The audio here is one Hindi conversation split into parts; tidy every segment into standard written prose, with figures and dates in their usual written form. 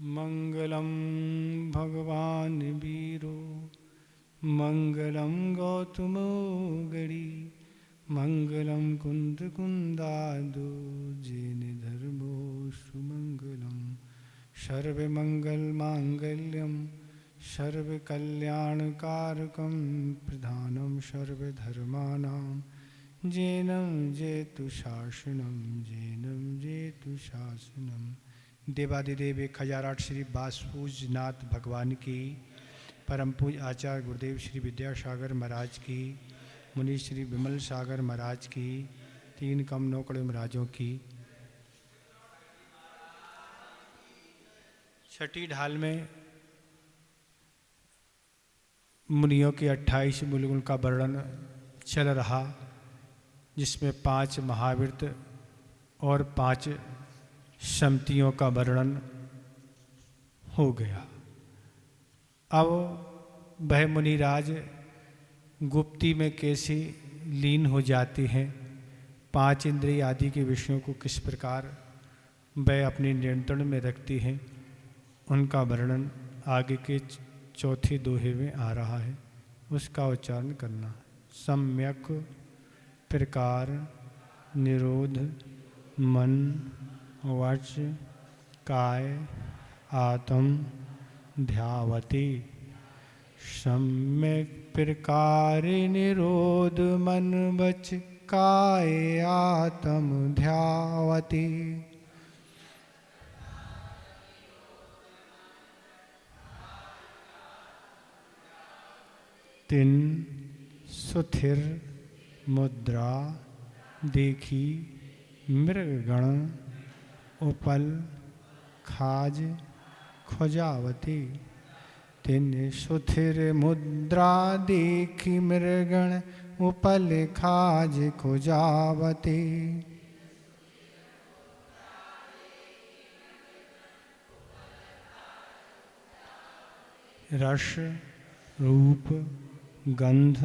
मंगलम भगवान वीरो मंगलम गौतमोगरी मंगलम कुंद कुंदादो जेन धर्मो सुमंगलम सर्वमंगल मांगल्यम सर्वकल्याणकारकं प्रधानं सर्वधर्माणां जेनं जेतु शासनं जेनं जेतु शासनं। देवादिदेव 1008 श्री बासपूजनाथ भगवान की, परम पूज आचार्य गुरुदेव श्री विद्यासागर महाराज की, मुनि श्री विमल सागर महाराज की, 3 कम नौकड़े महाराजों की। छठी ढाल में मुनियों के 28 मूलगुण का वर्णन चल रहा, जिसमें 5 महावीर और 5 सम्मतियों का वर्णन हो गया। अब वह मुनिराज गुप्ती में कैसे लीन हो जाते हैं, 5 इंद्रिय आदि के विषयों को किस प्रकार वह अपने नियंत्रण में रखती हैं, उनका वर्णन आगे के चौथे दोहे में आ रहा है, उसका उच्चारण करना। सम्यक प्रकार निरोध मन वच काय आत्म ध्यावती। सम्यक प्रकार निरोध मन वच काय आत्म ध्यावती। तिन सुथिर मुद्रा देखी मृगगण उपल खाज खोजावती। तिन सुथिर मुद्रा देखी मृगण उपल खाज खोजावती। रस रूप गंध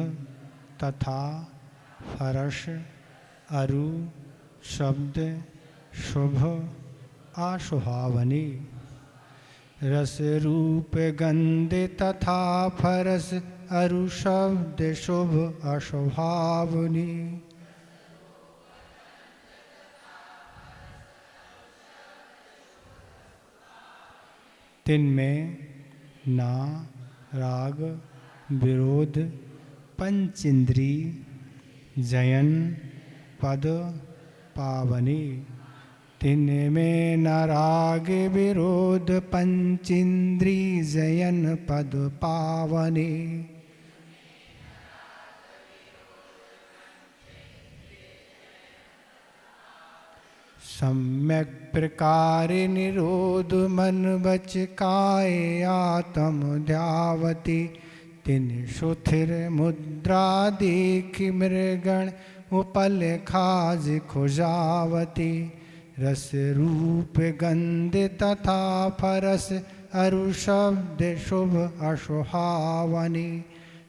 तथा फरस अरु शब्द शुभ आशुभावनी। रस रूप गंध तथा फरस अरु शब्द शुभ अशुभावनी। तिनमें ना राग विरोध पंचेंद्री जयन पद पावनी। तिनमें न राग विरोध पंचेंद्री जयन पद पावनी। सम्यक प्रकार निरोध मन वच काय आत्म ध्यावती। तिन सुथिर मुद्रा देखी मृगण उपल खाज खोजावती। रस रूप गंध तथा फरस अरु शब्द शुभ अशुभावनी।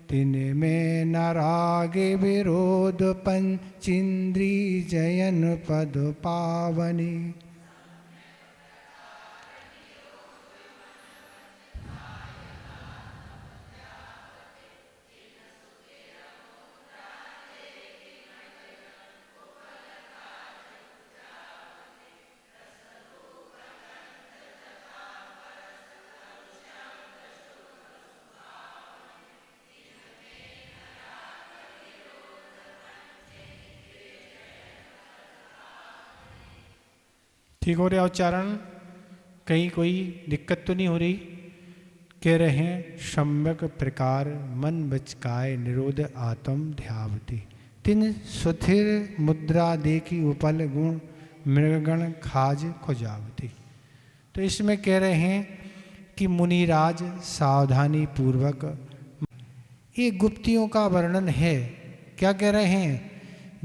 तिनमें न राग विरोध पंचेंद्री जयन पद पावनी। ठीक हो रहा उच्चारण? कहीं कोई दिक्कत तो नहीं हो रही? कह रहे हैं सम्यक प्रकार मन वच काय निरोध आत्म ध्यावती। तिन सुथिर मुद्रा देखी उपल गुण मृगगण खाज खोजावती। तो इसमें कह रहे हैं कि मुनिराज सावधानी पूर्वक, ये गुप्तियों का वर्णन है। क्या कह रहे हैं?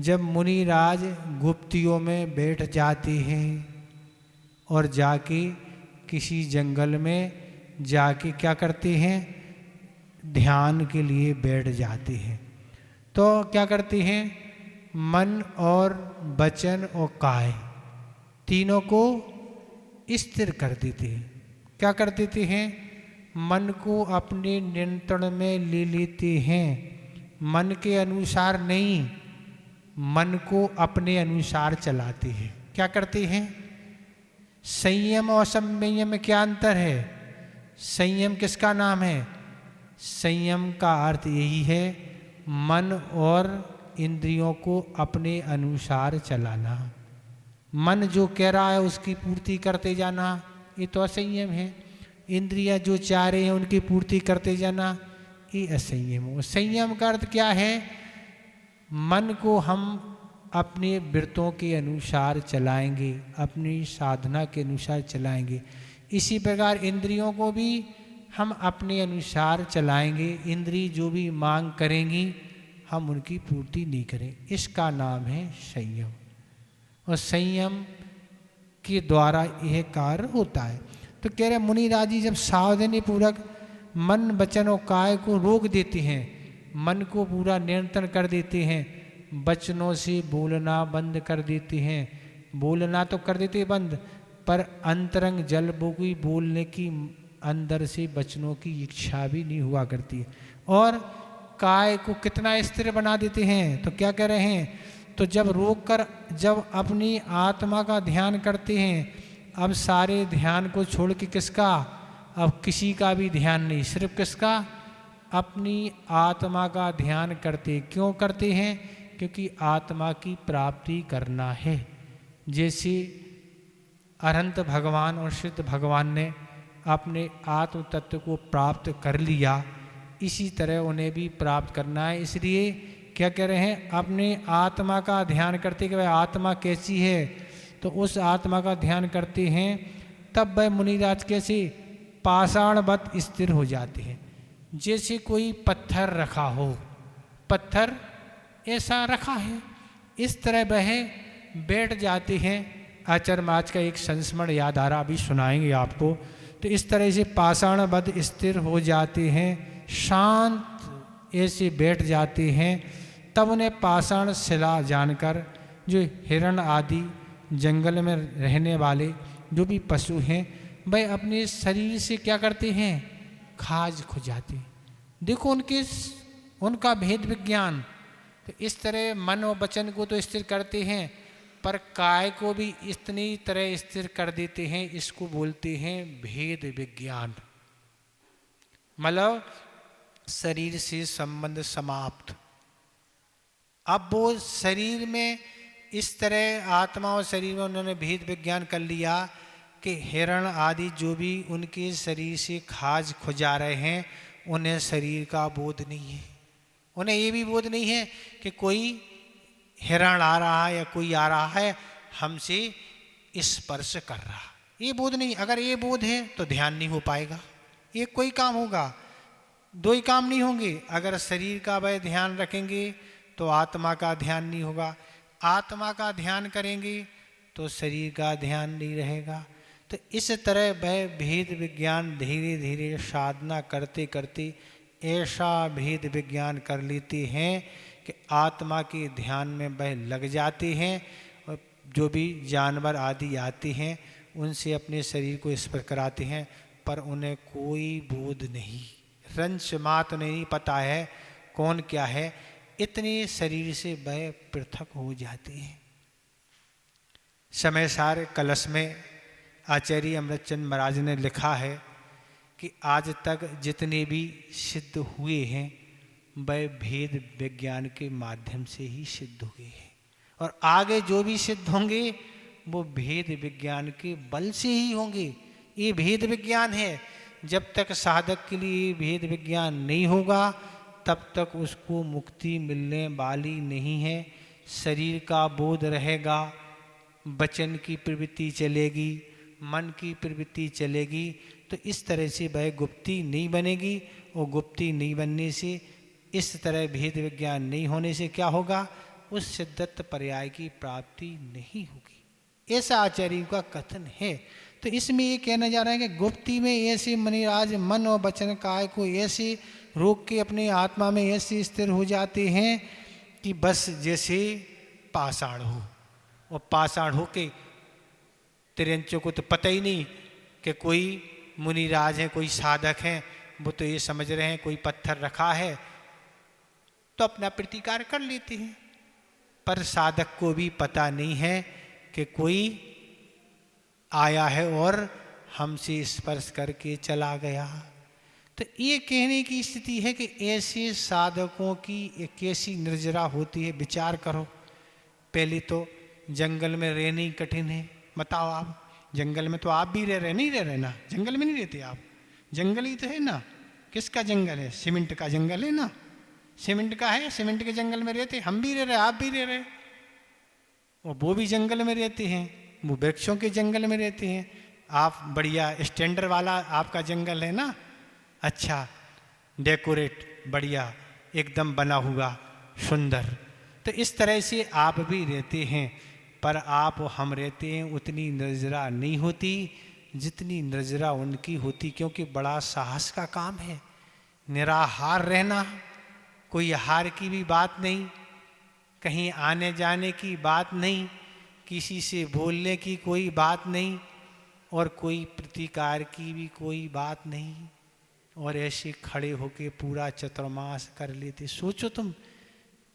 जब मुनिराज गुप्तियों में बैठ जाते हैं और जाके किसी जंगल में जाके क्या करते हैं, ध्यान के लिए बैठ जाते हैं, तो क्या करते हैं, मन और वचन और काय तीनों को स्थिर कर देते हैं। क्या कर देते हैं? मन को अपने नियंत्रण में ले लेते हैं। मन के अनुसार नहीं, मन को अपने अनुसार चलाते हैं। क्या करते हैं? संयम और संयम में क्या अंतर है? संयम किसका नाम है? संयम का अर्थ यही है मन और इंद्रियों को अपने अनुसार चलाना। मन जो कह रहा है उसकी पूर्ति करते जाना, ये तो असंयम है। इंद्रियां जो चाह रहे हैं उनकी पूर्ति करते जाना, ये असंयम हो। संयम का अर्थ क्या है? मन को हम अपने वृत्तों के अनुसार चलाएंगे, अपनी साधना के अनुसार चलाएंगे। इसी प्रकार इंद्रियों को भी हम अपने अनुसार चलाएंगे। इंद्रिय जो भी मांग करेंगी हम उनकी पूर्ति नहीं करें। इसका नाम है संयम। और संयम के द्वारा यह कार्य होता है। तो कह रहे मुनिराज जी जब सावधानी पूर्वक मन वचन और काय को रोक देते हैं, मन को पूरा नियंत्रण कर देते हैं, वचनों से बोलना बंद कर देते हैं। बोलना तो कर देते हैं बंद, पर अंतरंग जल बोगी बोलने की अंदर से वचनों की इच्छा भी नहीं हुआ करती है। और काय को कितना स्थिर बना देते हैं। तो क्या कह रहे हैं? तो जब रोक कर जब अपनी आत्मा का ध्यान करते हैं, अब सारे ध्यान को छोड़ के किसका? अब किसी का भी ध्यान नहीं, सिर्फ किसका? अपनी आत्मा का ध्यान करते। क्यों करते हैं? क्योंकि आत्मा की प्राप्ति करना है। जैसे अनंत भगवान और सिद्ध भगवान ने अपने आत्म तत्व को प्राप्त कर लिया, इसी तरह उन्हें भी प्राप्त करना है। इसलिए क्या कह रहे हैं? अपने आत्मा का ध्यान करते कि वह आत्मा कैसी है, तो उस आत्मा का ध्यान करते हैं। तब वह मुनिराज कैसे पाषाणवत स्थिर हो जाते हैं। जैसे कोई पत्थर रखा हो, पत्थर ऐसा रखा है, इस तरह वह बैठ जाते हैं। आचार्य महाराज का एक संस्मरण याद आ रहा, अभी सुनाएंगे आपको। तो इस तरह से पाषाणवत स्थिर हो जाते हैं, शांत ऐसे बैठ जाते हैं। तब उन्हें पाषाण शिला जानकर जो हिरण आदि जंगल में रहने वाले जो भी पशु हैं, वह अपने शरीर से क्या करते हैं? खाज खुजाते हैं। देखो उनका भेद विज्ञान। तो इस तरह मन और वचन को तो स्थिर करते हैं, पर काय को भी इतनी तरह स्थिर कर देते हैं। इसको बोलते हैं भेद विज्ञान। मतलब शरीर से संबंध समाप्त। अब वो शरीर में इस तरह आत्मा और शरीर में उन्होंने भेद विज्ञान कर लिया कि हिरण आदि जो भी उनके शरीर से खाज खुजा रहे हैं, उन्हें शरीर का बोध नहीं है। उन्हें ये भी बोध नहीं है कि कोई हिरण आ रहा है या कोई आ रहा है हमसे स्पर्श कर रहा, ये बोध नहीं। अगर ये बोध है तो ध्यान नहीं हो पाएगा। ये कोई काम होगा, दो ही काम नहीं होंगे। अगर शरीर का वह ध्यान रखेंगे तो आत्मा का ध्यान नहीं होगा, आत्मा का ध्यान करेंगे तो शरीर का ध्यान नहीं रहेगा। तो इस तरह वह भेद विज्ञान धीरे धीरे साधना करते करते ऐसा भेद विज्ञान कर लेते हैं कि आत्मा के ध्यान में वह लग जाते हैं। और जो भी जानवर आदि आते हैं उनसे अपने शरीर को स्पर्श कराते हैं, पर उन्हें कोई बोध नहीं, रंच मात्र नहीं पता है कौन क्या है। इतने शरीर से वह पृथक हो जाते हैं। समय सार कलश में आचार्य अमृतचंद महाराज ने लिखा है कि आज तक जितने भी सिद्ध हुए हैं वह भेद विज्ञान के माध्यम से ही सिद्ध हुए हैं, और आगे जो भी सिद्ध होंगे वो भेद विज्ञान के बल से ही होंगे। ये भेद विज्ञान है। जब तक साधक के लिए भेद विज्ञान नहीं होगा तब तक उसको मुक्ति मिलने वाली नहीं है। शरीर का बोध रहेगा, वचन की प्रवृत्ति चलेगी, मन की प्रवृत्ति चलेगी, तो इस तरह से वह गुप्ती नहीं बनेगी। और गुप्ती नहीं बनने से, इस तरह भेद विज्ञान नहीं होने से क्या होगा? उस सिद्धत्व पर्याय की प्राप्ति नहीं होगी। ऐसा आचार्य का कथन है। तो इसमें ये कहना जा रहा है कि गुप्ती में ऐसे मुनिराज मन और वचन काय को ऐसे रोक के अपने आत्मा में ऐसे स्थिर हो जाते हैं कि बस जैसे पाषाण हो। और पाषाण हो के तिरंचों को तो पता ही नहीं कि कोई मुनिराज हैं, कोई साधक हैं, वो तो ये समझ रहे हैं कोई पत्थर रखा है तो अपना प्रतिकार कर लेते हैं, पर साधक को भी पता नहीं है कि कोई आया है और हमसे स्पर्श करके चला गया। तो ये कहने की स्थिति है कि ऐसे साधकों की एक कैसी निर्जरा होती है। विचार करो, पहले तो जंगल में रहना ही कठिन है। बताओ, आप जंगल में तो आप भी रह रहे, नहीं रह रहे ना, जंगल में नहीं रहते आप, जंगल ही तो है ना। किसका जंगल है? सीमेंट का जंगल है ना, सीमेंट का है, सीमेंट के जंगल में रहते, हम भी रह रहे, आप भी रह रहे, और वो भी जंगल में रहते हैं, वो वृक्षों के जंगल में रहते हैं। आप बढ़िया स्टैंडर्ड वाला आपका जंगल है ना, अच्छा डेकोरेट बढ़िया एकदम बना हुआ सुंदर। तो इस तरह से आप भी रहते हैं, पर आप हम रहते हैं उतनी निर्जरा नहीं होती जितनी निर्जरा उनकी होती, क्योंकि बड़ा साहस का काम है निराहार रहना। कोई आहार की भी बात नहीं, कहीं आने जाने की बात नहीं, किसी से बोलने की कोई बात नहीं, और कोई प्रतिकार की भी कोई बात नहीं, और ऐसे खड़े होके पूरा चतुर्मास कर लेते। सोचो तुम,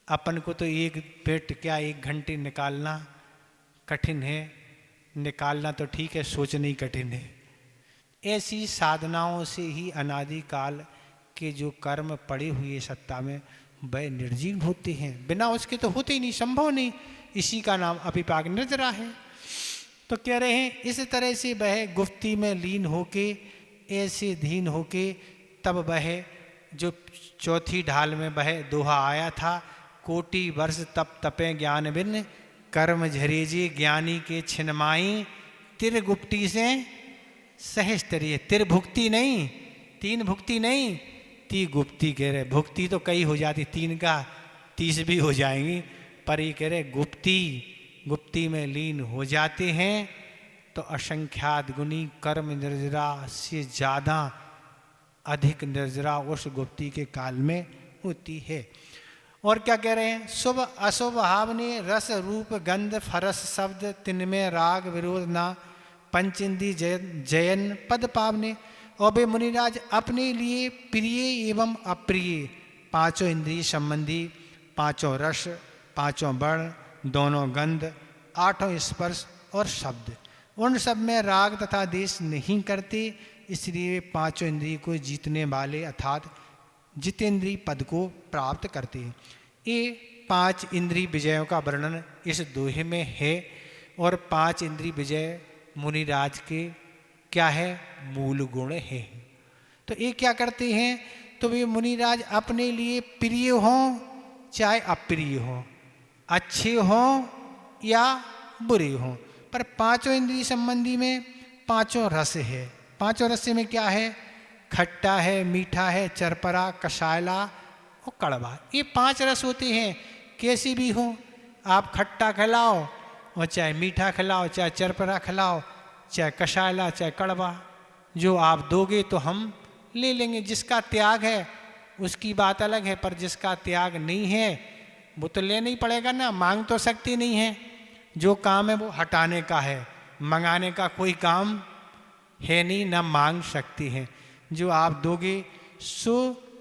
अपन को तो एक पेट क्या 1 घंटे निकालना कठिन है, निकालना तो ठीक है, सोचना ही कठिन है। ऐसी साधनाओं से ही अनादिकाल के जो कर्म पड़े हुए सत्ता में वह निर्जीव होते हैं, बिना उसके तो होते ही नहीं, संभव नहीं। इसी का नाम अपिपाक निर्जरा है। तो कह रहे हैं इस तरह से वह गुप्ती में लीन होके, ऐसे धीन होके, तब वह जो चौथी ढाल में वह दोहा आया था, कोटि वर्ष तप तपे ज्ञान बिन कर्म झरेजे ज्ञानी के छिनमाई, तिर गुप्ती से सहज तरिए। तिर भुक्ति नहीं, 3 भुक्ति नहीं, ती गुप्ती कह रहे। भुक्ति तो कई हो जाती, 3 का 30 भी हो जाएंगी, पर ये कह रहे गुप्ती, गुप्ती में लीन हो जाते हैं तो असंख्यात गुनी कर्म निर्जरा से ज़्यादा अधिक निर्जरा उस गुप्ती के काल में होती है। और क्या कह रहे हैं? शुभ अशुभ भावने रस रूप गंध फरस शब्द तिनमें राग विरोध ना, पंचेंदी जयन पद पावने। और वे मुनिराज अपने लिए प्रिय एवं अप्रिय 5 इंद्रिय संबंधी, 5 रस, 5 वर्ण, दोनों गंध, 8 स्पर्श और शब्द, उन सब में राग तथा देश नहीं करते, इसलिए 5 इंद्रिय को जीतने वाले अर्थात जितेंद्रीय पद को प्राप्त करते हैं। ये 5 इंद्रिय विजयों का वर्णन इस दोहे में है, और 5 इंद्रिय विजय मुनिराज के क्या है? मूल गुण है। तो ये क्या करते हैं? तो वे मुनिराज अपने लिए प्रिय हों चाहे अप्रिय हों, अच्छे हों या बुरे हों, पर 5 इंद्रिय संबंधी में 5 रस है। 5 रस में क्या है? खट्टा है, मीठा है, चरपरा, कसायला और कड़वा। ये 5 रस होते हैं, कैसे भी हो। आप खट्टा खिलाओ और चाहे मीठा खिलाओ, चाहे चरपरा खिलाओ, चाहे कसायला, चाहे कड़वा, जो आप दोगे तो हम ले लेंगे। जिसका त्याग है उसकी बात अलग है, पर जिसका त्याग नहीं है वो तो लेना ही पड़ेगा ना, मांग तो सकती नहीं है। जो काम है वो हटाने का है, मंगाने का कोई काम है नहीं, ना मांग सकती है। जो आप दोगे सो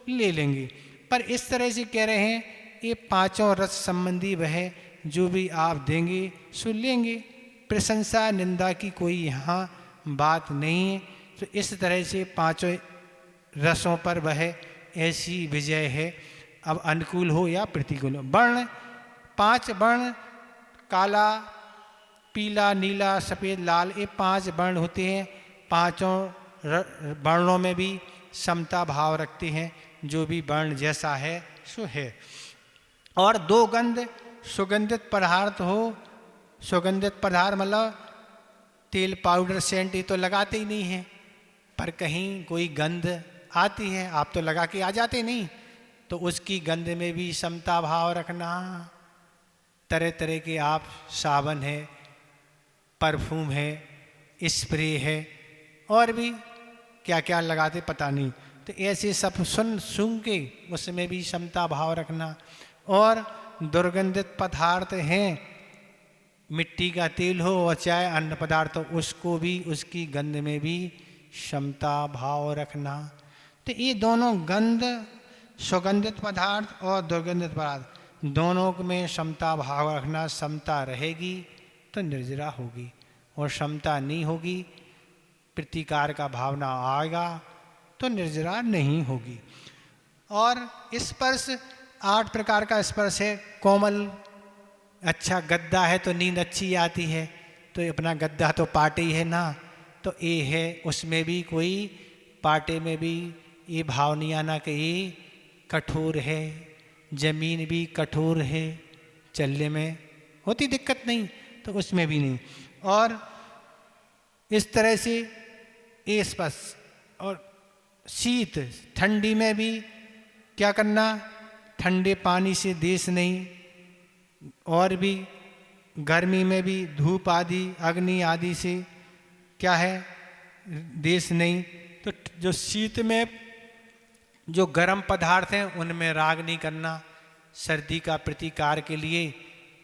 ले लेंगे। पर इस तरह से कह रहे हैं ये 5 रस संबंधी वह जो भी आप देंगे सो लेंगे, प्रशंसा निंदा की कोई यहाँ बात नहीं है। तो इस तरह से 5 रसों पर वह ऐसी विजय है, अब अनुकूल हो या प्रतिकूल हो। वर्ण 5 वर्ण, काला, पीला, नीला, सफ़ेद, लाल, ये 5 वर्ण होते हैं। 5 वर्णों में भी समता भाव रखते हैं, जो भी वर्ण जैसा है सो है। और 2 गंध, सुगंधित पदार्थ हो, सुगंधित पदार्थ मतलब तेल, पाउडर, सेंट ये तो लगाते ही नहीं हैं, पर कहीं कोई गंध आती है, आप तो लगा के आ जाते नहीं, तो उसकी गंध में भी समता भाव रखना। तरह तरह के आप साबन है, परफ्यूम है, स्प्रे है, और भी क्या क्या लगाते पता नहीं, तो ऐसे सब सुन के उसमें भी समता भाव रखना। और दुर्गंधित पदार्थ हैं, मिट्टी का तेल हो और चाहे अन्य पदार्थ हो, उसको भी उसकी गंध में भी क्षमता भाव रखना। तो ये दोनों गंध, सुगंधित पदार्थ और दुर्गंधित पदार्थ, दोनों में क्षमता भाव रखना। समता रहेगी तो निर्जरा होगी, और क्षमता नहीं होगी, प्रतिकार का भावना आएगा तो निर्जरा नहीं होगी। और स्पर्श 8 प्रकार का स्पर्श है। कोमल, अच्छा गद्दा है तो नींद अच्छी आती है, तो अपना गद्दा तो पाटे ही है ना, तो ये है, उसमें भी कोई पाटे में भी ये भाव नहीं आना कि ये कठोर है, जमीन भी कठोर है, चलने में होती दिक्कत नहीं, तो उसमें भी नहीं। और इस तरह से ये स्पर्श। और शीत, ठंडी में भी क्या करना, ठंडे पानी से देश नहीं, और भी गर्मी में भी धूप आदि अग्नि आदि से क्या है, देश नहीं। तो जो शीत में जो गर्म पदार्थ हैं उनमें राग नहीं करना। सर्दी का प्रतिकार के लिए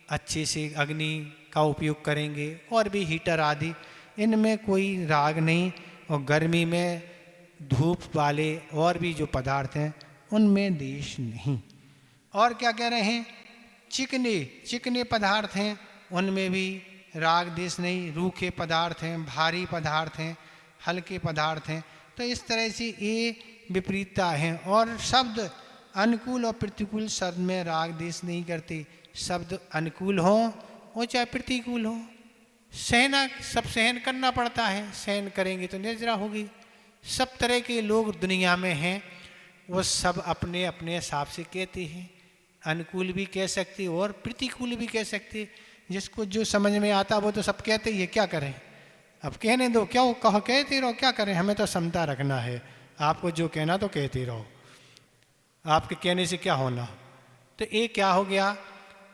अच्छे से अग्नि का उपयोग करेंगे, और भी हीटर आदि, इनमें कोई राग नहीं। और गर्मी में धूप वाले और भी जो पदार्थ हैं उनमें देश नहीं। और क्या कह रहे हैं, चिकने चिकने पदार्थ हैं उनमें भी राग देश नहीं। रूखे पदार्थ हैं, भारी पदार्थ हैं, हल्के पदार्थ हैं। तो इस तरह से ये विपरीतता है। और शब्द अनुकूल और प्रतिकूल शब्द में राग देश नहीं करते। शब्द अनुकूल हो और चाहे प्रतिकूल हो, सहना, सब सहन करना पड़ता है। सहन करेंगे तो निर्जरा होगी। सब तरह के लोग दुनिया में हैं, वो सब अपने अपने हिसाब से कहते हैं। अनुकूल भी कह सकते और प्रतिकूल भी कह सकते। जिसको जो समझ में आता वो तो सब कहते ही है, क्या करें। अब कहने दो, क्या कहो, कहते रहो, क्या करें। हमें तो समता रखना है, आपको जो कहना तो कहते रहो, आपके कहने से क्या होना। तो ये क्या हो गया,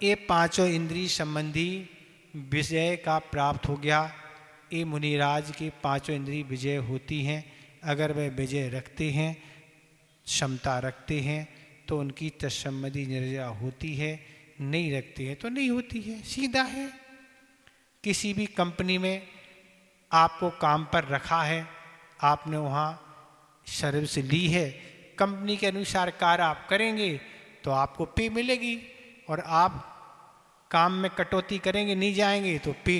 ये पांचों इंद्रिय संबंधी विजय का प्राप्त हो गया। ये मुनिराज की पांचों इंद्रिय विजय होती हैं। अगर वे विजय रखते हैं, क्षमता रखते हैं, तो उनकी तत्संबंधी निर्जरा होती है। नहीं रखते हैं तो नहीं होती है, सीधा है। किसी भी कंपनी में आपको काम पर रखा है, आपने वहाँ सर्विस ली है, कंपनी के अनुसार कार्य आप करेंगे तो आपको पे मिलेगी। और आप काम में कटौती करेंगे, नहीं जाएंगे, तो पे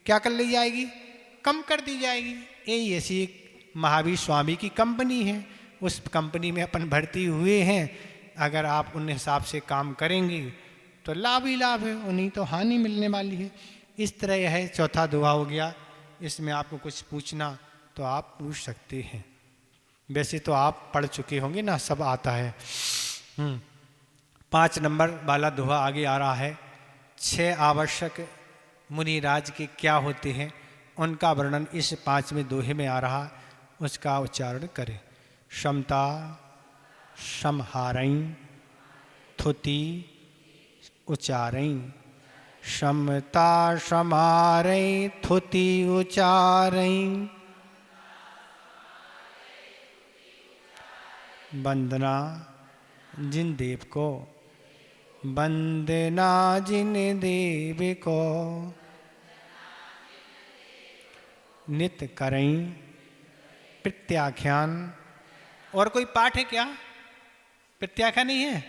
क्या कर ली जाएगी, कम कर दी जाएगी। यही ऐसी एक महावीर स्वामी की कंपनी है, उस कंपनी में अपन भर्ती हुए हैं। अगर आप उन हिसाब से काम करेंगे तो लाभ ही लाभ है, उन्हीं तो हानि मिलने वाली है। इस तरह यह है। चौथा दुआ हो गया। इसमें आपको कुछ पूछना तो आप पूछ सकते हैं। वैसे तो आप पढ़ चुके होंगे ना, सब आता है। 5 नंबर वाला दोहा आगे आ रहा है। 6 आवश्यक मुनिराज के क्या होते हैं, उनका वर्णन इस 5वें दोहे में आ रहा, उसका उच्चारण करें। क्षमता समहारई, थुति उच्चारई। क्षमता समारई, थुति उच्चारई। वंदना जिन देव को, वंदना जिन देव को। नित्य करई प्रत्याख्यान। और कोई पाठ है क्या, प्रत्याख्यान नहीं है।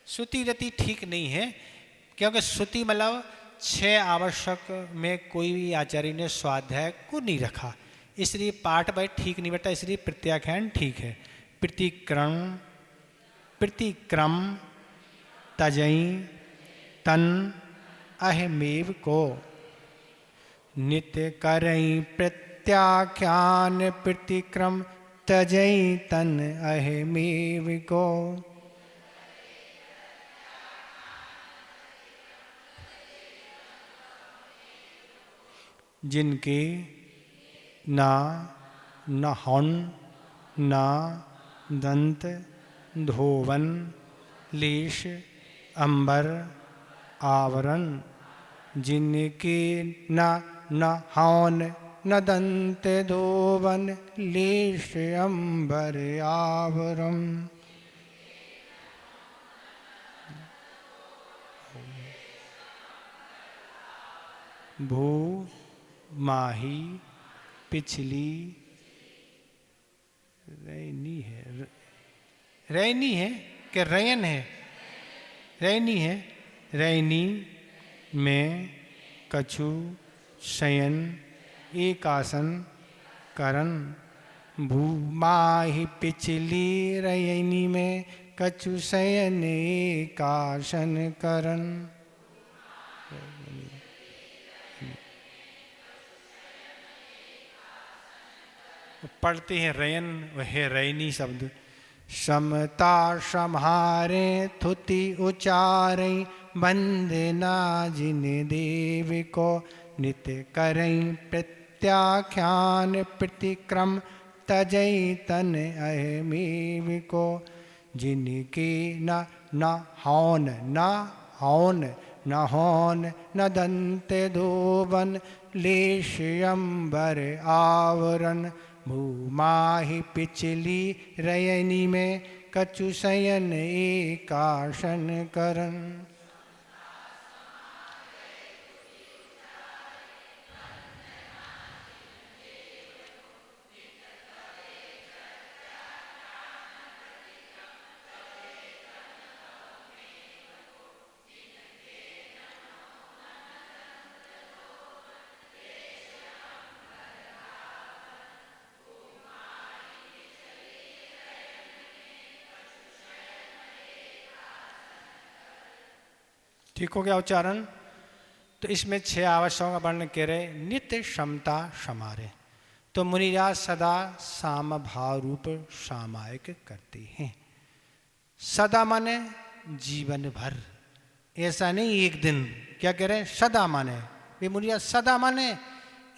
श्रुति रति ठीक नहीं है, क्योंकि श्रुति मतलब 6 आवश्यक में कोई भी आचार्य ने स्वाध्याय को नहीं रखा, इसलिए पाठ भाई ठीक नहीं बैठा, इसलिए प्रत्याख्यान ठीक है। प्रतिक्रम तजई तन अहमेव को। नित्य करई प्रत्याख्यान, प्रतिक्रम तजई तन अहमेव को। जिनके ना नहन ना दंत धोवन लेश अंबर आवरण। जिनके न हौन न दंत धोवन लेश अंबर आवरण। भू माही पिछली रैनी है कि रयन है? रैनी है। रैनी में कछु शयन एक आसन करन। भूमाहि पिछली रैनी में कछु शयन एक आसन करन। पढ़ते हैं रयन, वह रैनी शब्द। समता सम्हारे थुति उचारे, वंदना जिन देव को नित्य करई। प्रत्याख्यान प्रतिक्रम तजई तन अहमेव को। जिनके न हौन न हौन न दंत धोवन, लेश अंबर आवरण। भूमाहि पिछली रयनी में कछु शयन एक आसन करन। ठीक हो गया उच्चारण? तो इसमें 6 आवश्यकों का वर्णन कह रहे। नित्य क्षमता समारे, तो मुनिराज सदा साम भाव रूप सामायिक करते हैं। सदा माने जीवन भर, ऐसा नहीं एक दिन। क्या कह रहे हैं? सदा माने, वे मुनिराज सदा माने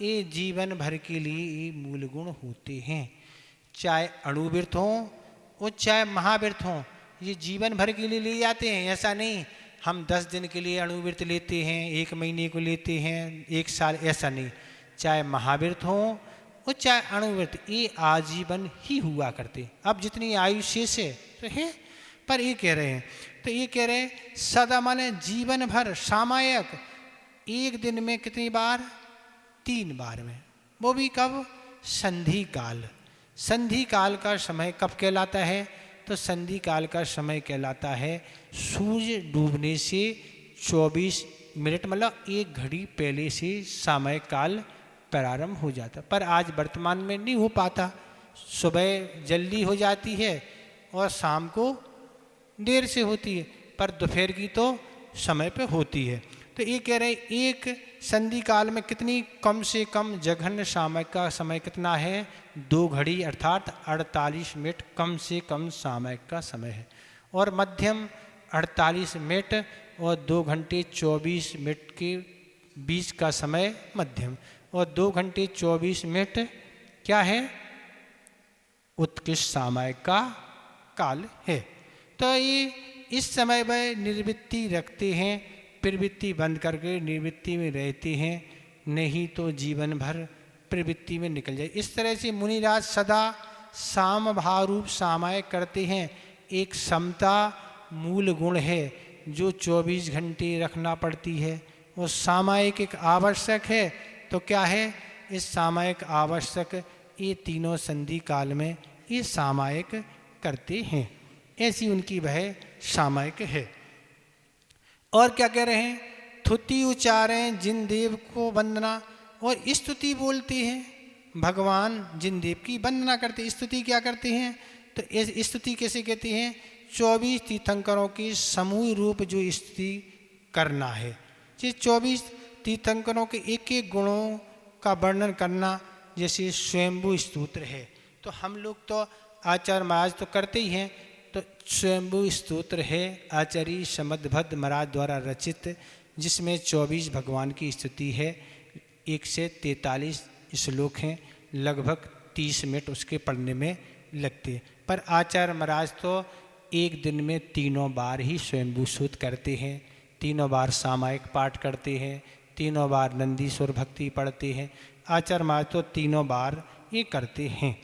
ये जीवन भर के लिए ये मूल गुण होते हैं। चाहे अणुवृत्त हो और चाहे महावृत्त हो, ये जीवन भर के लिए ले जाते हैं। ऐसा नहीं हम 10 दिन के लिए अणुवृत्त लेते हैं, 1 महीने को लेते हैं, 1 साल, ऐसा नहीं। चाहे महावृत्त हो और चाहे अणुवृत्त, ये आजीवन ही हुआ करते। अब जितनी आयु शेष है तो है, पर ये कह रहे हैं, तो ये कह रहे हैं सदा माने जीवन भर सामायिक। एक दिन में कितनी बार? 3 बार में, वो भी कब? संधि काल। संधि काल का समय कब कहलाता है? तो संधि काल का समय कहलाता है सूर्य डूबने से 24 मिनट, मतलब 1 घड़ी पहले से सामयिक काल प्रारंभ हो जाता। पर आज वर्तमान में नहीं हो पाता। सुबह जल्दी हो जाती है और शाम को देर से होती है, पर दोपहर की तो समय पे होती है। तो ये कह रहे एक संधि काल में कितनी कम से कम जघन्य सामयिक का समय कितना है? 2 घड़ी अर्थात 48 मिनट कम से कम सामयिक का समय है। और मध्यम 48 मिनट और 2 घंटे 24 मिनट के बीच का समय मध्यम, और 2 घंटे 24 मिनट क्या है? उत्कृष्ट सामयिक का काल है। तो ये इस समय वह निर्वृत्ति रखते हैं, प्रवृत्ति बंद करके निर्वृत्ति में रहते हैं, नहीं तो जीवन भर प्रवृत्ति में निकल जाए। इस तरह से मुनिराज सदा साम भाव रूप सामायिक करते हैं। एक समता मूल गुण है जो 24 घंटे रखना पड़ती है, और सामायिक एक आवश्यक है। तो क्या है? इस सामायिक आवश्यक ये तीनों संधि काल में ये सामायिक करते हैं। ऐसी उनकी वह सामायिक है। और क्या कह रहे हैं? थुति उचारें जिन देव को वंदना, और स्तुति बोलते हैं। भगवान जिन देव की वंदना करते, स्तुति क्या करते हैं? तो स्तुति कैसे कहते हैं? 24 तीर्थंकरों के समूह रूप जो स्तुति करना है। ये 24 तीर्थंकरों के एक एक गुणों का वर्णन करना, जैसे स्वयंभू स्तोत्र है। तो हम लोग तो आचार्य महाराज तो करते ही हैं। तो स्वयंभू स्तोत्र है आचार्य समदभद्र महाराज द्वारा रचित, जिसमें 24 भगवान की स्तुति है। 1 से 43 श्लोक हैं, लगभग 30 मिनट उसके पढ़ने में लगते हैं। पर आचार्य महाराज तो एक दिन में 3 बार ही स्वयंभू स्तुत करते हैं, 3 बार सामायिक पाठ करते हैं, 3 बार नंदीश्वर भक्ति पढ़ते हैं। आचार्य महाराज तो 3 बार ये करते हैं।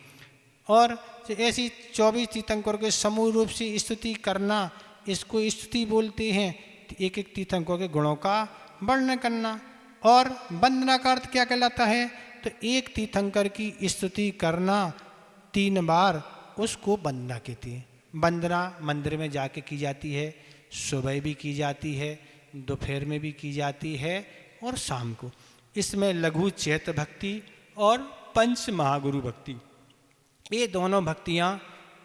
और ऐसी 24 तीर्थंकर के समूह रूप से स्तुति करना, इसको स्तुति बोलते हैं। एक एक तीर्थंकर के गुणों का वर्णन करना। और वंदना का अर्थ क्या कहलाता है? तो एक तीर्थंकर की स्तुति करना 3 बार, उसको वंदना कहते हैं। वंदना मंदिर में जाके की जाती है, सुबह भी की जाती है, दोपहर में भी की जाती है और शाम को। इसमें लघु चैत्य भक्ति और पंच महागुरु भक्ति, ये दोनों भक्तियाँ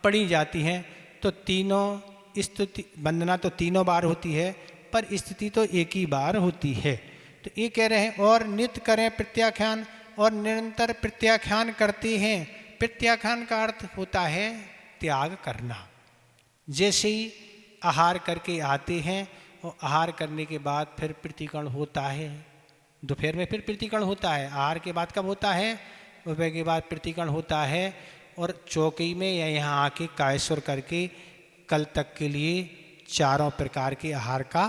पढ़ी जाती हैं। तो तीनों स्तुति वंदना तो 3 बार होती है, पर स्तुति तो एक ही बार होती है। तो ये कह रहे हैं और नित्य करें प्रत्याख्यान, और निरंतर प्रत्याख्यान करते हैं। प्रत्याख्यान का अर्थ होता है त्याग करना। जैसे ही आहार करके आते हैं और आहार करने के बाद फिर प्रतिकरण होता है, दोपहर में फिर प्रतिकरण होता है, आहार के बाद कब होता है, दोपहर के बाद प्रतिकरण होता है, और चौकी में या यहाँ आके कायस्वर करके कल तक के लिए 4 प्रकार के आहार का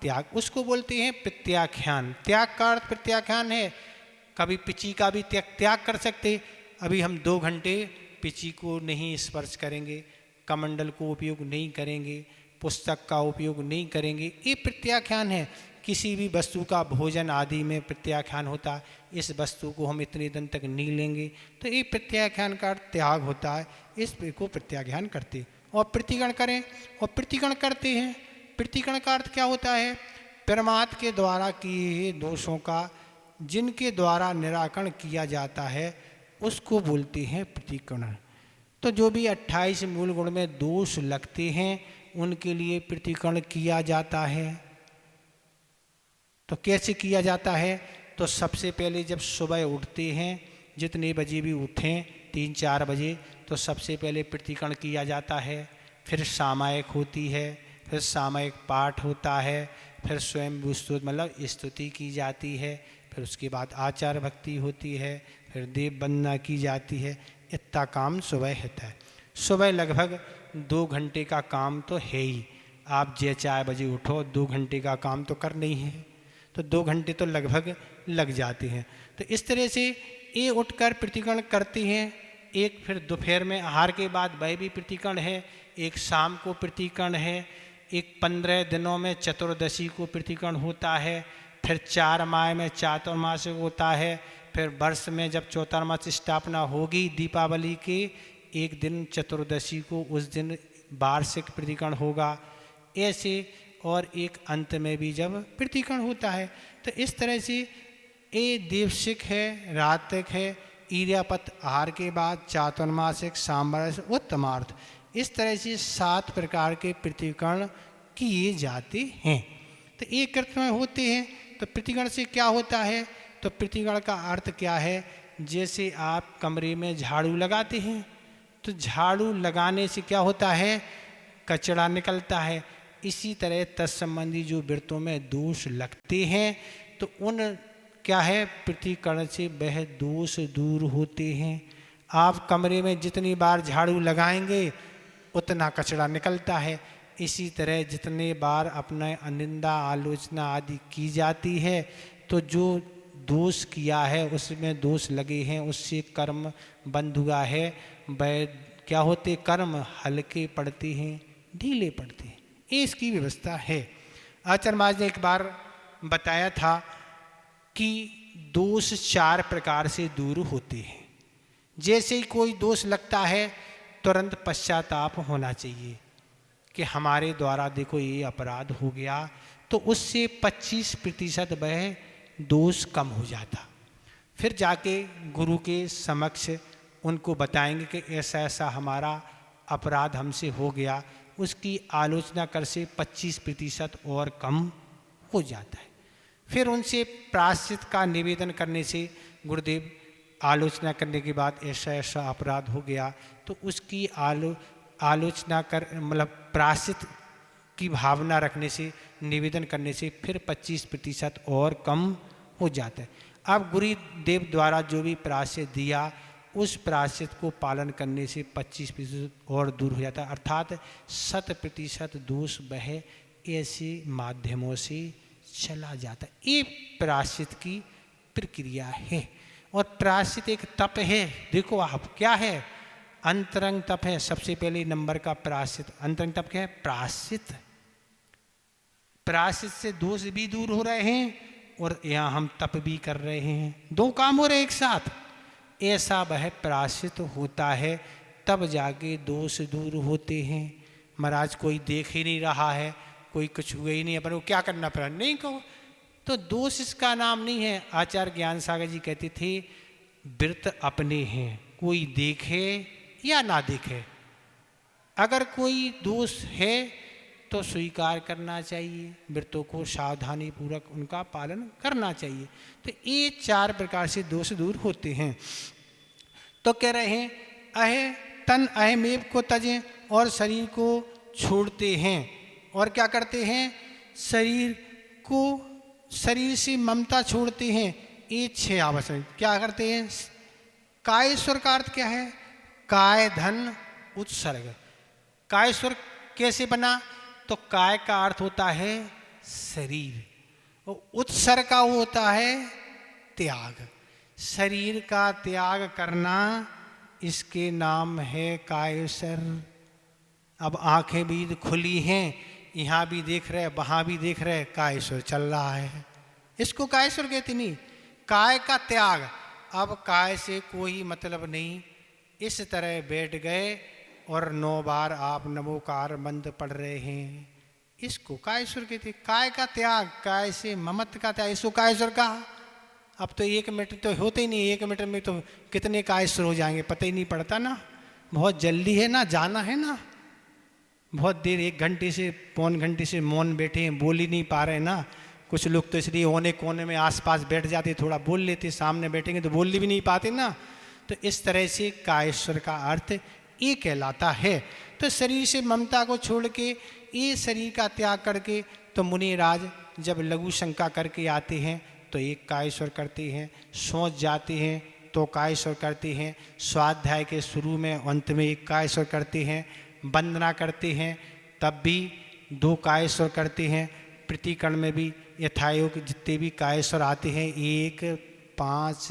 त्याग, उसको बोलते हैं प्रत्याख्यान। त्याग का अर्थ प्रत्याख्यान है। कभी पिची का भी त्याग कर सकते। अभी हम 2 घंटे पिची को नहीं स्पर्श करेंगे, कमंडल को उपयोग नहीं करेंगे, पुस्तक का उपयोग नहीं करेंगे, ये प्रत्याख्यान है। किसी भी वस्तु का भोजन आदि में प्रत्याख्यान होता है, इस वस्तु को हम इतने दिन तक नहीं लेंगे, तो ये प्रत्याख्यान का त्याग होता है, इस को प्रत्याख्यान करते। और प्रतिगण करें, और प्रतिगण करते हैं। प्रतिगण का अर्थ क्या होता है, परमात्मा के द्वारा किए दोषों का जिनके द्वारा निराकरण किया जाता है उसको बोलते हैं प्रतिकरण। तो जो भी 28 मूल गुण में दोष लगते हैं उनके लिए प्रतिकरण किया जाता है। तो कैसे किया जाता है, तो सबसे पहले जब सुबह उठते हैं, जितने बजे भी उठें 3-4 बजे, तो सबसे पहले प्रतिकरण किया जाता है। फिर सामायिक होती है, फिर सामायिक पाठ होता है, फिर स्वयं मतलब स्तुति की जाती है, फिर उसके बाद आचार भक्ति होती है, फिर देव वंदना की जाती है। इतना काम सुबह होता है। सुबह लगभग 2 घंटे का काम तो है ही। आप जे 4 बजे उठो, 2 घंटे का काम तो करना ही है, तो 2 घंटे तो लगभग लग जाते हैं। तो इस तरह से ये उठकर प्रतिकरण करते हैं। एक फिर दोपहर में आहार के बाद वह भी प्रतिकरण है, एक शाम को प्रतिकरण है, एक 15 दिनों में चतुर्दशी को प्रतिकरण होता है, फिर 4 माह में चातुर्मास होता है, फिर वर्ष में जब चौतरमास स्थापना होगी दीपावली के एक दिन चतुर्दशी को, उस दिन वार्षिक प्रतिकरण होगा। ऐसे और एक अंत में भी जब प्रतिकरण होता है। तो इस तरह से ये देवशिक है, रातिक है, ईर्यापत आहार के बाद चातुर्मासिक, सांबर, उत्तमार्थ, इस तरह से 7 प्रकार के प्रतिकरण किए जाते हैं। तो एक अर्थ में होते हैं। तो प्रतिकरण से क्या होता है, तो प्रतिकरण का अर्थ क्या है, जैसे आप कमरे में झाड़ू लगाते हैं, तो झाड़ू लगाने से क्या होता है, कचरा निकलता है। इसी तरह तत्संबंधी जो वृत्तों में दोष लगते हैं, तो उन क्या है, प्रतिकरण से वह दोष दूर होते हैं। आप कमरे में जितनी बार झाड़ू लगाएंगे उतना कचरा निकलता है। इसी तरह जितने बार अपना अनिंदा, आलोचना आदि की जाती है, तो जो दोष किया है उसमें दोष लगे हैं, उससे कर्म बंध हुआ है, वह क्या होते, कर्म हल्के पड़ते हैं, ढीले पड़ते हैं। ये इसकी व्यवस्था है। आचार्य महाराज ने एक बार बताया था कि दोष 4 प्रकार से दूर होते हैं। जैसे ही कोई दोष लगता है तुरंत पश्चाताप होना चाहिए कि हमारे द्वारा देखो ये अपराध हो गया, तो उससे 25% वह दोष कम हो जाता। फिर जाके गुरु के समक्ष उनको बताएंगे कि ऐसा ऐसा हमारा अपराध हमसे हो गया, उसकी आलोचना कर से 25% और कम हो जाता है। फिर उनसे प्रायश्चित का निवेदन करने से, गुरुदेव आलोचना करने के बाद ऐसा ऐसा अपराध हो गया, तो उसकी आलोचना कर मतलब प्रायश्चित की भावना रखने से, निवेदन करने से फिर 25% और कम हो जाता है। अब गुरुदेव द्वारा जो भी प्रायश्चित दिया, उस प्रायश्चित को पालन करने से 25% और दूर हो जाता है। अर्थात 100% दोष वह ऐसे माध्यमों से चला जाता है। ये प्रायश्चित की प्रक्रिया है। और प्रायश्चित एक तप है। देखो आप क्या है, अंतरंग तप है। सबसे पहले नंबर का प्रायश्चित, अंतरंग तप क्या है, प्रायश्चित। प्रायश्चित से दोष भी दूर हो रहे हैं और यहाँ हम तप भी कर रहे हैं, दो काम हो रहे एक साथ। ऐसा वह प्रायश्चित होता है, तब जाके दोष दूर होते हैं। महाराज कोई देख ही नहीं रहा है, कोई कुछ हुआ ही नहीं, अपन को क्या करना पड़ा, नहीं कहो तो दोष इसका नाम नहीं है। आचार्य ज्ञान सागर जी कहते थे व्रत अपने हैं, कोई देखे या ना देखे, अगर कोई दोष है तो स्वीकार करना चाहिए, व्रतों को सावधानी पूर्वक उनका पालन करना चाहिए। तो ये 4 प्रकार से दोष दूर होते हैं। तो कह रहे हैं अहे तन अहमेव को तजें, और शरीर को छोड़ते हैं। और क्या करते हैं, शरीर से ममता छोड़ते हैं। ये 6 आवश्यक क्या करते हैं। कायेश्वर का अर्थ क्या है, काय धन उत्सर्ग। कायेश्वर कैसे बना, तो काय का अर्थ होता है शरीर, और उत्सर्ग का होता है त्याग। शरीर का त्याग करना, इसके नाम है कायेश्वर। अब आंखें भी खुली हैं, यहाँ भी देख रहे, वहाँ भी देख रहे, कायेश्वर चल रहा है, इसको कायेश्वर कहते नहीं। काय का त्याग, अब काय से कोई मतलब नहीं, इस तरह बैठ गए और 9 बार आप नमोकार मंत्र पढ़ रहे हैं, इसको कायेश्वर कहते। काय का त्याग, काय से ममत का त्याग, इसको कायेश्वर कहा। अब तो 1 मिनट तो होते ही नहीं, 1 मिनट में तो कितने कायेश्वर हो जाएंगे पता ही नहीं पड़ता ना, बहुत जल्दी है ना, जाना है ना, बहुत देर 1 घंटे से पौन घंटे से मौन बैठे हैं, बोल ही नहीं पा रहे ना। कुछ लोग तो इसलिए होने कोने में आसपास बैठ जाते, थोड़ा बोल लेते, सामने बैठेंगे तो बोल भी नहीं पाते ना। तो इस तरह से कायेश्वर का अर्थ ये कहलाता है। तो शरीर से ममता को छोड़ के, ये शरीर का त्याग करके, तो मुनिराज जब लघु शंका करके आते हैं तो एक कायेश्वर करते हैं, सोच जाते हैं तो कायेश्वर करते हैं, स्वाध्याय के शुरू में अंत में एक कायेश्वर करते हैं, वंदना करते हैं तब भी 2 कायेश्वर करते हैं, प्रतिकरण में भी यथायोग जितने भी कायेश्वर आते हैं 1, 5,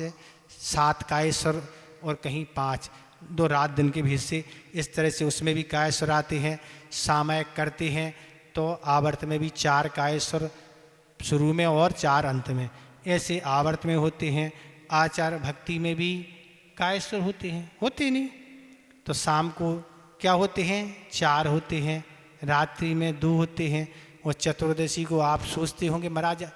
7 कायेश्वर और कहीं 5, 2 रात दिन के भी हिस्से, इस तरह से उसमें भी कायेश्वर आते हैं। सामयिक करते हैं तो आवर्त में भी 4 कायेश्वर शुरू में और 4 अंत में, ऐसे आवर्त में होते हैं। आचार भक्ति में भी कायेश्वर होते हैं, होते नहीं तो शाम को क्या होते हैं, 4 होते हैं, रात्रि में 2 होते हैं, और चतुर्दशी को आप सोचते होंगे महाराज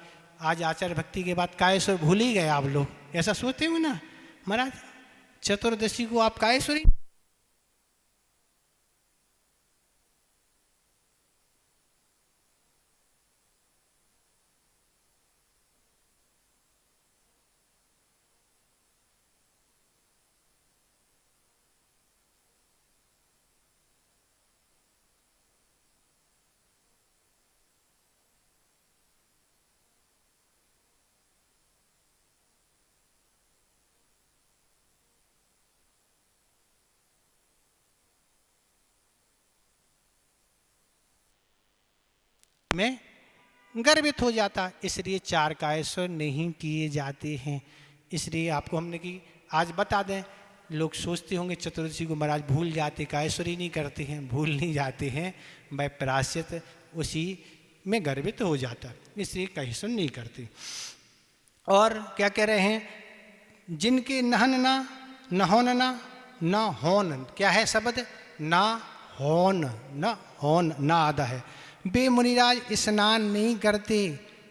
आज आचार भक्ति के बाद कायेश्वर भूल ही गए आप लोग, ऐसा सोचते हो ना महाराज, चतुर्दशी को आप कायेश्वरी। में गर्वित हो जाता, इसलिए 4 कायेश्वर नहीं किए जाते हैं। इसलिए आपको हमने कि आज बता दें, लोग सोचते होंगे चतुर्दशी को महाराज भूल जाते, कायेश्वर ही नहीं करते हैं, भूल नहीं जाते हैं, वह प्रायश्चित उसी में गर्वित हो जाता, इसलिए कायेश्वर नहीं करते। और क्या कह रहे हैं, जिनके नहन ना नहोन ना न होन, क्या है शब्द, ना होन, न होन ना आधा है, वे मुनिराज स्नान नहीं करते।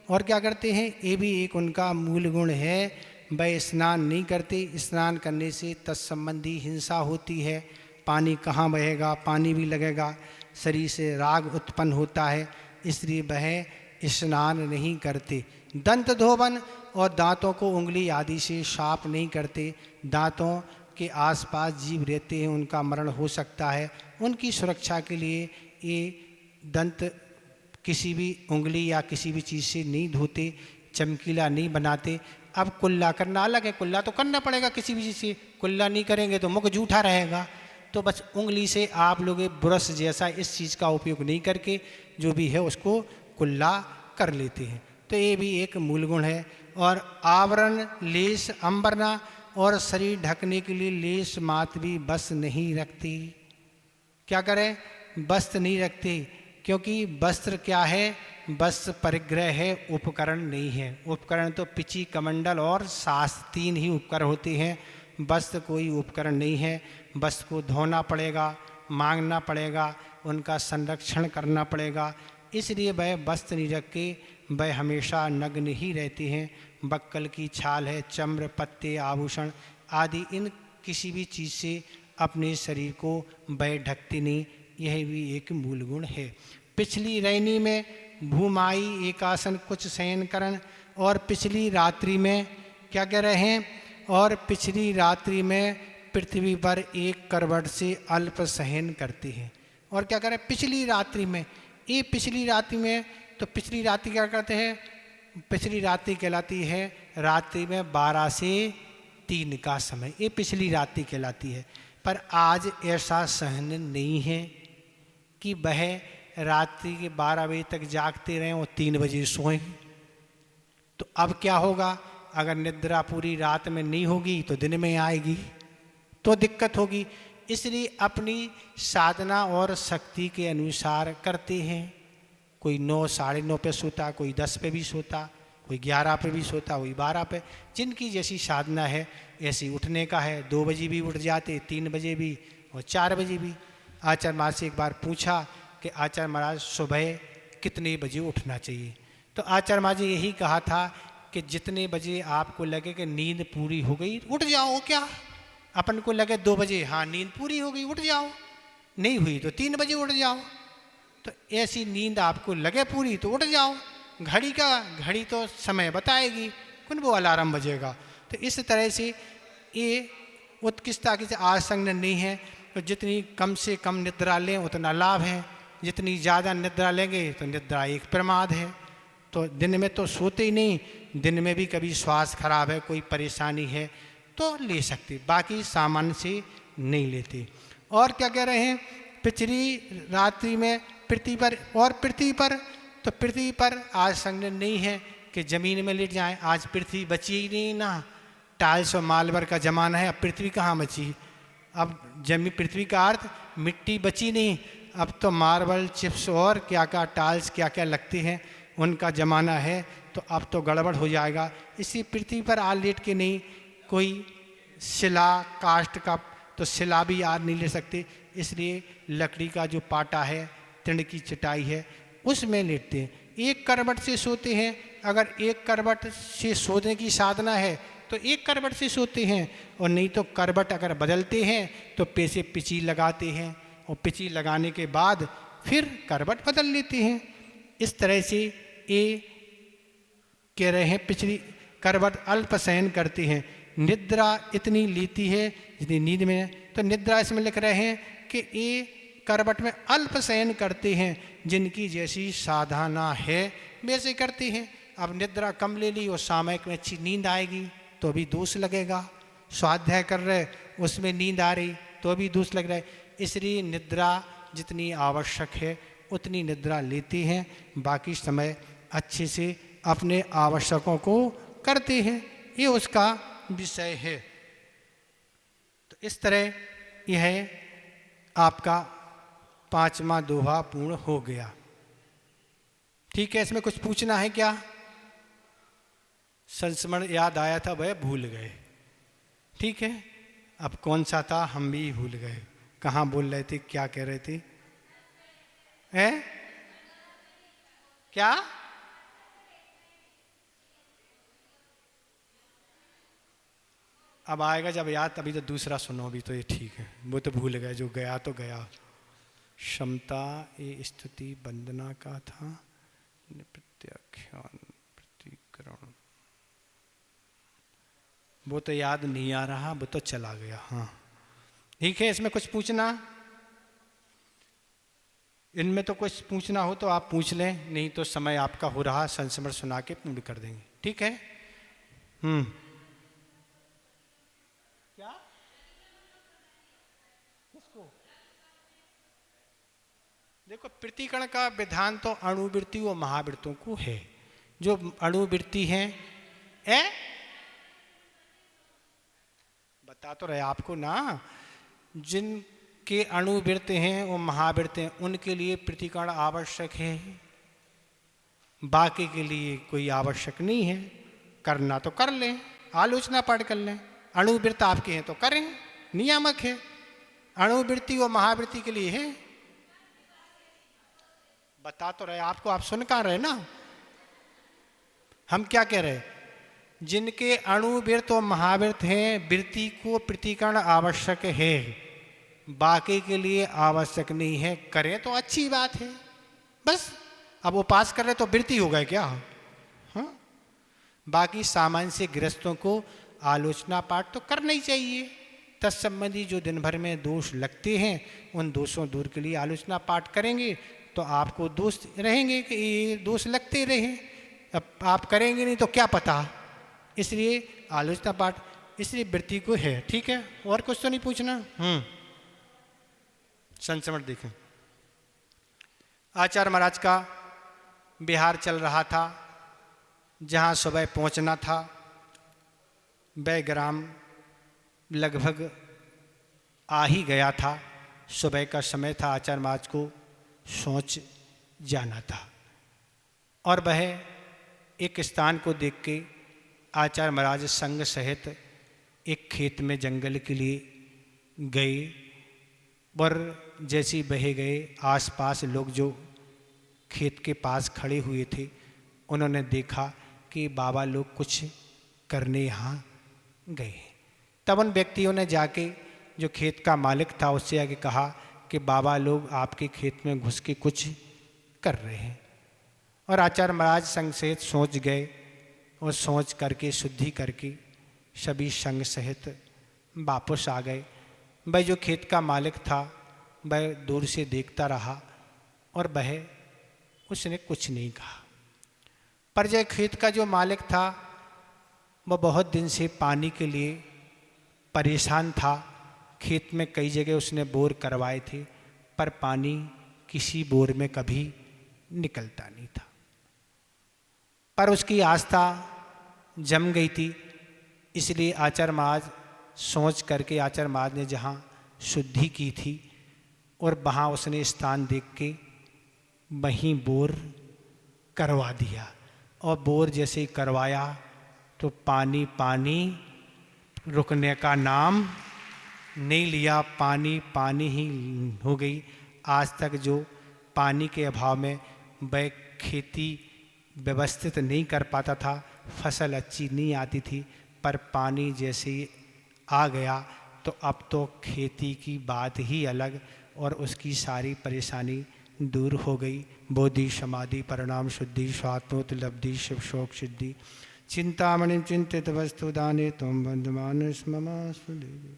और क्या करते हैं, ये भी एक उनका मूल गुण है, वह स्नान नहीं करते। स्नान करने से तत्संबंधी हिंसा होती है, पानी कहाँ बहेगा, पानी भी लगेगा, शरीर से राग उत्पन्न होता है, इसलिए वह स्नान नहीं करते। दंत धोवन और दांतों को उंगली आदि से साफ नहीं करते। दांतों के आसपास जीव रहते हैं, उनका मरण हो सकता है, उनकी सुरक्षा के लिए ये दंत किसी भी उंगली या किसी भी चीज़ से नहीं धोते, चमकीला नहीं बनाते। अब कुल्ला करना अलग है, कुल्ला तो करना पड़ेगा किसी भी चीज़ से, कुल्ला नहीं करेंगे तो मुख जूठा रहेगा, तो बस उंगली से आप लोग ब्रश जैसा इस चीज़ का उपयोग नहीं करके जो भी है उसको कुल्ला कर लेते हैं। तो ये भी एक मूल गुण है। और आवरण लेस अंबरना, और शरीर ढकने के लिए लेस मात भी वस्त्र नहीं रखती। क्या करें, वस्त्र नहीं रखते, क्योंकि वस्त्र क्या है, वस्त्र परिग्रह है, उपकरण नहीं है। उपकरण तो पिची, कमंडल और सास, 3 ही उपकरण होते हैं। वस्त्र कोई उपकरण नहीं है। वस्त्र को धोना पड़ेगा, मांगना पड़ेगा, उनका संरक्षण करना पड़ेगा। इसलिए वह वस्त्र नहीं रख के वह हमेशा नग्न ही रहते हैं। बक्कल की छाल है, चम्र, पत्ते, आभूषण आदि इन किसी भी चीज़ से अपने शरीर को वह ढकते नहीं। यह भी एक मूल गुण है। पिछली रैनी में भूमाई एकासन कुछ शयन करन, और पिछली रात्रि में क्या कह रहे हैं, और पिछली रात्रि में पृथ्वी पर एक करवट से अल्प शयन करते हैं। और क्या करें पिछली रात्रि में, ये पिछली रात्रि में, तो पिछली रात्रि क्या करते हैं, पिछली रात्रि कहलाती है रात्रि में 12 से 3 का समय, ये पिछली रात्रि कहलाती है। पर आज ऐसा सहन नहीं है कि वह रात्रि के 12 बजे तक जागते रहें और 3 बजे सोएं। तो अब क्या होगा, अगर निद्रा पूरी रात में नहीं होगी तो दिन में आएगी तो दिक्कत होगी। इसलिए अपनी साधना और शक्ति के अनुसार करते हैं। कोई 9, 9:30 पे सोता, कोई 10 पे भी सोता, कोई 11 पे भी सोता, कोई 12 पे। जिनकी जैसी साधना है ऐसी उठने का है। 2 बजे भी उठ जाते, 3 बजे भी और 4 बजे भी। आचार्य महाराज से एक बार पूछा कि आचार्य महाराज सुबह कितने बजे उठना चाहिए, तो आचार्य महाराज ने यही कहा था कि जितने बजे आपको लगे कि नींद पूरी हो गई उठ जाओ। क्या अपन को लगे 2 बजे हाँ नींद पूरी हो गई उठ जाओ, नहीं हुई तो 3 बजे उठ जाओ। तो ऐसी नींद आपको लगे पूरी तो उठ जाओ। घड़ी तो समय बताएगी, कौन वो अलार्म बजेगा। तो इस तरह से ये उत्कृष्टता की आसंग नहीं है। तो जितनी कम से कम निद्रा लें उतना लाभ है, जितनी ज़्यादा निद्रा लेंगे तो निद्रा एक प्रमाद है। तो दिन में तो सोते ही नहीं, दिन में भी कभी स्वास्थ्य खराब है, कोई परेशानी है तो ले सकते, बाकी सामान्य से नहीं लेते। और क्या कह रहे हैं, पिछली रात्रि में पृथ्वी पर, और पृथ्वी पर तो पृथ्वी पर आज संज्ञा नहीं है कि ज़मीन में लेट जाएं। आज पृथ्वी बची ही नहीं ना, टाइल्स और मार्बल का ज़माना है। अब पृथ्वी कहाँ बची, अब जमीन पृथ्वी का अर्थ मिट्टी बची नहीं, अब तो मार्बल, चिप्स और क्या क्या टाइल्स क्या क्या लगते हैं उनका ज़माना है। तो अब तो गड़बड़ हो जाएगा। इसी पृथ्वी पर आज लेट के नहीं, कोई शिला काष्ठ का तो शिला भी आज नहीं ले सकते, इसलिए लकड़ी का जो पाटा है, तृण की चटाई है, उसमें लेटते हैं। एक करवट से सोते हैं। अगर एक करवट से सोने की साधना है तो एक करवट से सोते हैं, और नहीं तो करवट अगर बदलते हैं तो पैसे पिची लगाते हैं, और पिची लगाने के बाद फिर करवट बदल लेते हैं। इस तरह से ये कह रहे हैं पिछली करवट अल्प शयन करती हैं, निद्रा इतनी लेती है जितनी नींद में। तो निद्रा इसमें लिख रहे हैं कि ये करवट में अल्प शयन करते हैं, जिनकी जैसी साधना है वैसे करते हैं। अब निद्रा कम ले ली और सामयिक में अच्छी नींद आएगी तो भी दोष लगेगा। स्वाध्याय कर रहे उसमें नींद आ रही तो भी दोष लग रहा है। इसलिए निद्रा जितनी आवश्यक है उतनी निद्रा लेते हैं, बाकी समय अच्छे से अपने आवश्यकों को करते हैं। ये उसका विषय है। तो इस तरह यह आपका 5वां दोहा पूर्ण हो गया। ठीक है, इसमें कुछ पूछना है क्या? संस्मरण याद आया था, वह भूल गए। ठीक है, अब कौन सा था हम भी भूल गए। कहाँ बोल रहे थे, क्या कह रहे थे? हैं? क्या? अब आएगा जब याद, तभी तो दूसरा सुनो। अभी तो ये ठीक है, वो तो भूल गए, जो गया तो गया। क्षमता ये स्तुति वंदना का था, प्रत्याख्यान प्रतिकरण, वो तो याद नहीं आ रहा, वो तो चला गया। हाँ ठीक है, इसमें कुछ पूछना? इनमें तो कुछ पूछना हो तो आप पूछ लें, नहीं तो समय आपका हो रहा, संस्मरण सुना के पूर्ण कर देंगे। ठीक है। क्या? किसको? देखो, प्रतिकरण का विधान तो अणुवृत्ति व महावृत्तों को है। जो अणुवृत्ति है बता तो रहे आपको ना, जिनके अणुवृत्त हैं वो महावृत्त हैं, उनके लिए प्रतिकरण आवश्यक है। बाकी के लिए कोई आवश्यक नहीं है। करना तो कर लें, आलोचना पाठ कर लें। अणुवृत्त आपके हैं तो करें, नियामक है। अणुवृत्ति और महावृत्ति के लिए है। बता तो रहे आपको, आप सुन कहाँ रहे ना। हम क्या कह रहे, जिनके अणुवृत्त और महावृत्त हैं वृत्ति को प्रतिकरण आवश्यक है, बाकी के लिए आवश्यक नहीं है। करें तो अच्छी बात है बस। अब उपास कर रहे तो वृत्ति हो गए क्या? हाँ, बाकी सामान्य से गृहस्थों को आलोचना पाठ तो करना ही चाहिए। तत्संबंधी जो दिन भर में दोष लगते हैं उन दोषों दूर के लिए आलोचना पाठ करेंगे तो आपको दोष रहेंगे कि ये दोष लगते रहे। अब आप करेंगे नहीं तो क्या पता, इसलिए आलोचना पाठ, इसलिए वृत्ति को है। ठीक है, और कुछ तो नहीं पूछना। संस्मरण देखें। आचार्य महाराज का बिहार चल रहा था, जहाँ सुबह पहुँचना था। वह ग्राम लगभग आ ही गया था। सुबह का समय था, आचार्य महाराज को सोच जाना था। और वह एक स्थान को देख के आचार्य महाराज संग सहित एक खेत में जंगल के लिए गए। और जैसे बहे गए, आसपास लोग जो खेत के पास खड़े हुए थे उन्होंने देखा कि बाबा लोग कुछ करने यहाँ गए। तब उन व्यक्तियों ने जाके, जो खेत का मालिक था उससे आगे कहा कि बाबा लोग आपके खेत में घुस के कुछ कर रहे हैं। और आचार्य महाराज संग सहित सोच गए और सोच करके शुद्धि करके सभी संग सहित वापस आ गए। वह जो खेत का मालिक था वह दूर से देखता रहा और वह उसने कुछ नहीं कहा। पर जो खेत का जो मालिक था वह बहुत दिन से पानी के लिए परेशान था। खेत में कई जगह उसने बोर करवाए थे पर पानी किसी बोर में कभी निकलता नहीं था। पर उसकी आस्था जम गई थी, इसलिए आचार्य महाराज सोच करके आचार्य महाराज ने जहाँ शुद्धि की थी और वहाँ उसने स्थान देख के वहीं बोर करवा दिया। और बोर जैसे ही करवाया तो पानी पानी रुकने का नाम नहीं लिया, पानी पानी ही हो गई। आज तक जो पानी के अभाव में वह खेती व्यवस्थित नहीं कर पाता था, फसल अच्छी नहीं आती थी, पर पानी जैसे ही आ गया तो अब तो खेती की बात ही अलग और उसकी सारी परेशानी दूर हो गई। बोधि समाधि परिणाम शुद्धि स्वात्मोपलब्धि शिव शोक सिद्धि चिंतामणि चिंतित वस्तु दाने तुम बंधमान स्ममास्तु देवी।